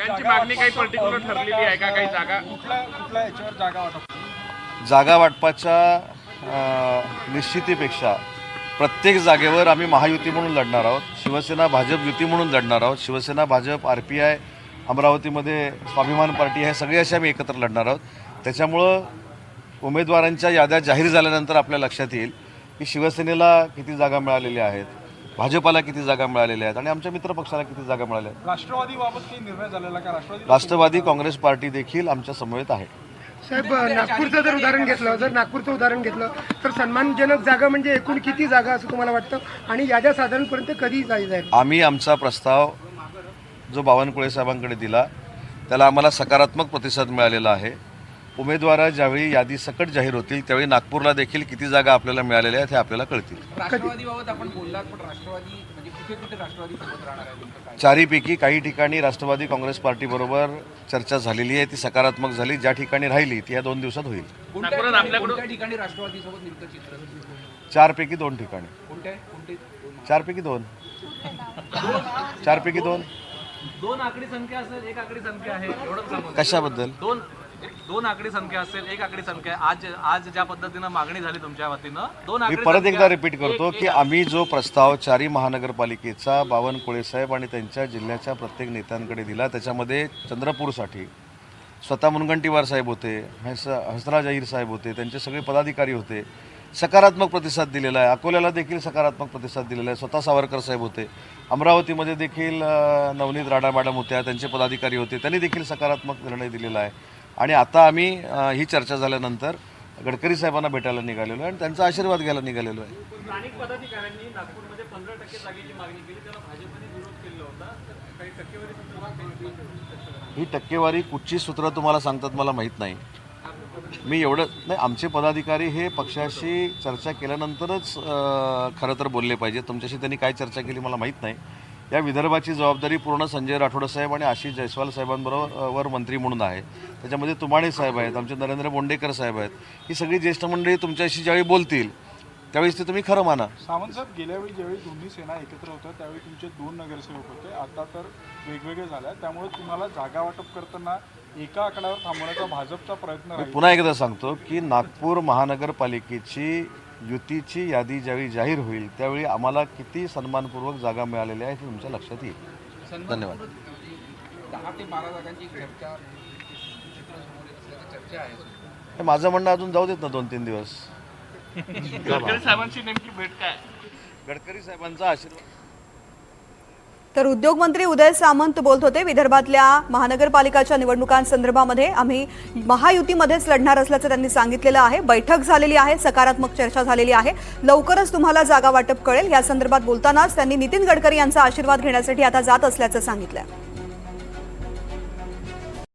सगळ्यांची मागणी काही पर्टिक्युलर ठरलेली आहे का? काही जागा कुठल्या याच्यावर जागा वाटप? जागा वाटपाच्या निश्चितीपेक्षा प्रत्येक जागेवर आम्ही महायुती म्हणून लढणार आहोत. शिवसेना भाजप युती म्हणून लढणार आहोत. शिवसेना भाजप RPI अमरावतीमध्ये स्वाभिमान पार्टी हे सगळे असे आम्ही एकत्र लढणार आहोत. त्याच्यामुळं उमेदवारांच्या याद्या जाहीर झाल्यानंतर आपल्या लक्षात येईल की शिवसेनेला किती जागा मिळालेल्या आहेत, भाजपाला किती जागा मिळालेल्या आहेत आणि आमच्या मित्रपक्षाला किती जागा मिळाल्या आहेत. राष्ट्रवादीबाबत काही निर्णय झालेला का? राष्ट्रवादी काँग्रेस पार्टी देखील आमच्या समवेत आहे. साहेब, नागपूरचं जर नागपूरचं उदाहरण घेतलं तर सन्मानजनक जागा म्हणजे एकूण किती जागा असं तुम्हाला वाटतं आणि याद्या साधारणपर्यंत कधी जाईल? आम्ही आमचा प्रस्ताव जो बावनकुळे साहेबांकडे दिला त्याला आम्हाला सकारात्मक प्रतिसाद मिळालेला आहे. उमेदवार ज्यावेळी यादी सकट जाहीर होतील त्यावेळी नागपूरला देखील किती जागा आपल्याला मिळालेल्या आहेत हे आपल्याला कळतील. राष्ट्रवादीबाबत आपण बोललात, पण राष्ट्रवादी म्हणजे कुठे कुठे राष्ट्रवादी सोबत राहणार आहे? चारीपैकी काही ठिकाणी राष्ट्रवादी काँग्रेस पार्टीबरोबर चर्चा झालेली आहे, ती सकारात्मक झाली. ज्या ठिकाणी राहिली ती या 2 दिवसात होईल. कोणत्या ठिकाणी राष्ट्रवादी सोबत नेमकं चित्र? 4 पैकी 2 ठिकाणी. कोणते? 4 पैकी 2. 4 पैकी 2. 2 आकडी संख्या असेल, 1 आकडी संख्या आहे, एवढंच सांगू. कशाबद्दल? 2 आकडी संख्या असेल, 1 आकडी संख्या आहे. आज ज्या पद्धतीनं मागणी झाली तुमच्या वतीनं 2 मी आकडी परत एकदा रिपीट करतो की आम्ही जो प्रस्ताव 4 महानगरपालिकेचा बावनकुळे साहेब आणि त्यांच्या जिल्ह्याच्या प्रत्येक नेत्यांकडे दिला त्याच्यामध्ये चंद्रपूरसाठी स्वतः मुनगंटीवार साहेब होते, हंसराज अहिर साहेब होते, त्यांचे सगळे पदाधिकारी होते. सकारात्मक प्रतिसाद दिलेला आहे. अकोल्याला देखील सकारात्मक प्रतिसाद दिलेला आहे. स्वतः सावरकर साहेब होते. अमरावतीमध्ये देखील नवनीत राणा मॅडम होत्या, त्यांचे पदाधिकारी होते, त्यांनी देखील सकारात्मक निर्णय दिलेला आहे. आणि आता आम्ही ही चर्चा झाल्यानंतर गडकरी साहेबांना भेटायला निघालेलो आहे आणि त्यांचा आशीर्वाद घ्यायला निघालेलो आहे. स्थानिक पदाधिकाऱ्यांनी नागपूरमध्ये 15% जागेची मागणी केली, त्याला भाजपने विरोध केला होता. तर काही टक्केवारी संदर्भात ही टक्केवारी कुठची सूत्र तुम्हाला सांगतात मला माहीत नाही. मी एवढं नाही, आमचे पदाधिकारी हे पक्षाशी चर्चा केल्यानंतरच खरं तर बोलले पाहिजे. तुमच्याशी त्यांनी काय चर्चा केली मला माहीत नाही. या विदर्भाची जबाबदारी पूर्ण संजय राठोड साहेब आणि आशिष जयस्वाल साहेबांबरोबर मंत्री म्हणून आहे. त्याच्यामध्ये तुमाणे साहेब आहेत, आमचे नरेंद्र बोंडेकर साहेब आहेत. ही सगळी ज्येष्ठ मंडळी तुमच्याशी ज्यावेळी बोलतील त्यावेळेस ते तुम्ही खरं माना. सावंत साहेब, गेल्यावेळी ज्यावेळी दोन्ही सेना एकत्र होत्या त्यावेळी तुमचे 2 नगरसेवक होते, आता तर वेगवेगळे झाल्या. त्यामुळे तुम्हाला जागा वाटप करताना एका आकड्यावर थांबवण्याचा भाजपचा प्रयत्न राहील. पुन्हा एकदा सांगतो की नागपूर महानगरपालिकेची युतीची यादी ज्यावेळी जाहीर होईल त्यावेळी आम्हाला किती सन्मानपूर्वक जागा मिळालेल्या आहेत हे तुमच्या लक्षात येईल. धन्यवाद. 10 ते 12 जागांची चर्चा चित्र समोर येत असल्याची चर्चा आहे. हे माझं म्हणणं अजून जाऊ देत ना 2-3 दिवस. गडकरी साहेबांची नेमकी भेट काय? गडकरी साहेबांचा आशीर्वाद. तर उद्योगमंत्री उदय सामंत बोलत होते. विदर्भातल्या महानगरपालिकाच्या निवडणुकांसंदर्भामध्ये आम्ही महायुतीमध्येच लढणार असल्याचं त्यांनी सांगितलेलं आहे. बैठक झालेली आहे, सकारात्मक चर्चा झालेली आहे. लवकरच तुम्हाला जागा वाटप कळेल. या संदर्भात बोलतानाच त्यांनी नितीन गडकरी यांचा आशीर्वाद घेण्यासाठी आता जात असल्याचं सांगितलं.